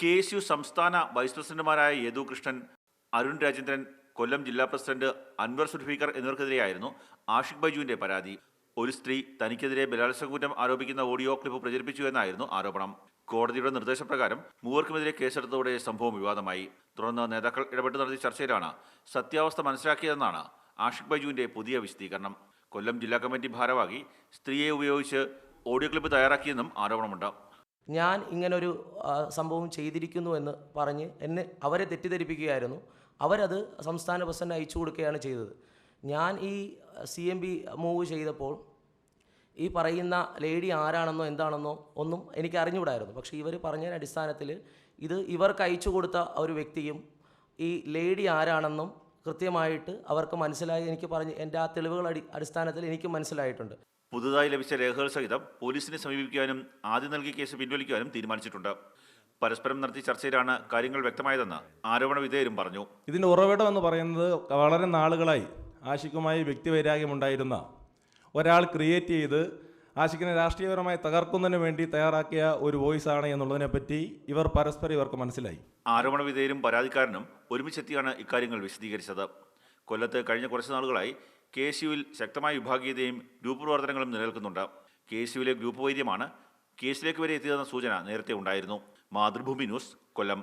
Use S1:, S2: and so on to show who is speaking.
S1: KSU സംസ്ഥാന vice പ്രസിഡന്റുമാരായ യദു കൃഷ്ണൻ, അരുൺ രാജേന്ദ്രൻ, കൊല്ലം ജില്ലാ പ്രസിഡന്റ് അൻവർ സുൽഫീഖർ എന്നിവർക്കെതിരെയായിരുന്നു ആഷിഖ് ബൈജുവിന്റെ പരാതി. ഒരു സ്ത്രീ തനിക്കെതിരെ ബലാത്സംഗ കുറ്റം ആരോപിക്കുന്ന ഓഡിയോ ക്ലിപ്പ് പ്രചരിപ്പിച്ചു എന്നായിരുന്നു ആരോപണം. കോടതിയുടെ നിർദ്ദേശപ്രകാരം മൂവർക്കുമെതിരെ കേസെടുത്തതോടെ സംഭവം വിവാദമായി. തുടർന്ന് നേതാക്കൾ ഇടപെട്ട് നടത്തിയ ചർച്ചയിലാണ് സത്യാവസ്ഥ മനസ്സിലാക്കിയതെന്നാണ് ആഷിഖ് ബൈജുവിന്റെ പുതിയ വിശദീകരണം. കൊല്ലം ജില്ലാ കമ്മിറ്റി ഭാരവാഹി സ്ത്രീയെ ഉപയോഗിച്ച് ഓഡിയോ ക്ലിപ്പ് തയ്യാറാക്കിയെന്നും ആരോപണമുണ്ട്.
S2: ഞാൻ ഇങ്ങനൊരു സംഭവം ചെയ്തിരിക്കുന്നു എന്ന് പറഞ്ഞ് അവരെ തെറ്റിദ്ധരിപ്പിക്കുകയായിരുന്നു. അവരത് സംസ്ഥാന പ്രസിഡന്റ് അയച്ചു കൊടുക്കുകയാണ് ചെയ്തത്. ഞാൻ ഈ CMB മൂവ് ചെയ്തപ്പോൾ ഈ പറയുന്ന ലേഡി ആരാണെന്നോ എന്താണെന്നോ ഒന്നും എനിക്ക് അറിഞ്ഞുകൂടായിരുന്നു. പക്ഷേ ഇവർ പറഞ്ഞതിൻ്റെ അടിസ്ഥാനത്തിൽ ഇത് ഇവർക്ക് അയച്ചു കൊടുത്ത ഒരു വ്യക്തിയും ഈ ലേഡി ആരാണെന്നും കൃത്യമായിട്ട് അവർക്ക് മനസ്സിലായി. എനിക്ക് പറഞ്ഞ് എൻ്റെ ആ തെളിവുകൾ അടിസ്ഥാനത്തിൽ എനിക്ക് മനസ്സിലായിട്ടുണ്ട്.
S1: പുതുതായി ലഭിച്ച രേഖകൾ സഹിതം പോലീസിനെ സമീപിക്കാനും ആദ്യം നൽകിയ കേസ് പിൻവലിക്കാനും തീരുമാനിച്ചിട്ടുണ്ട്. പരസ്പരം നടത്തിയ ചർച്ചയിലാണ് കാര്യങ്ങൾ വ്യക്തമായതെന്ന് ആരോപണ വിധേയരും പറഞ്ഞു.
S3: ഇതിൻ്റെ ഉറവിടം എന്ന് പറയുന്നത് വളരെ നാളുകളായി ആഷിഖുമായി വ്യക്തിവൈരാഗ്യമുണ്ടായിരുന്ന ഒരാൾ ക്രിയേറ്റ് ചെയ്ത് ആഷിഖിനെ രാഷ്ട്രീയപരമായി തകർക്കുന്നതിന് വേണ്ടി തയ്യാറാക്കിയ ഒരു വോയിസാണ് എന്നുള്ളതിനെപ്പറ്റി ഇവർക്ക് മനസ്സിലായി.
S1: ആരോപണ വിധേയരും പരാതിക്കാരനും ഒരുമിച്ചെത്തിയാണ് ഇക്കാര്യങ്ങൾ വിശദീകരിച്ചത്. കൊല്ലത്ത് കഴിഞ്ഞ കുറച്ച് നാളുകളായി KSUവിൽ ശക്തമായ വിഭാഗീയതയും ഗ്രൂപ്പ് പ്രവർത്തനങ്ങളും നിലനിൽക്കുന്നുണ്ട്. KSUവിലെ ഗ്രൂപ്പ് വൈര്യമാണ് കേസിലേക്ക് വരെ എത്തിയതെന്ന സൂചന നേരത്തെ ഉണ്ടായിരുന്നു. മാതൃഭൂമി ന്യൂസ്, കൊല്ലം.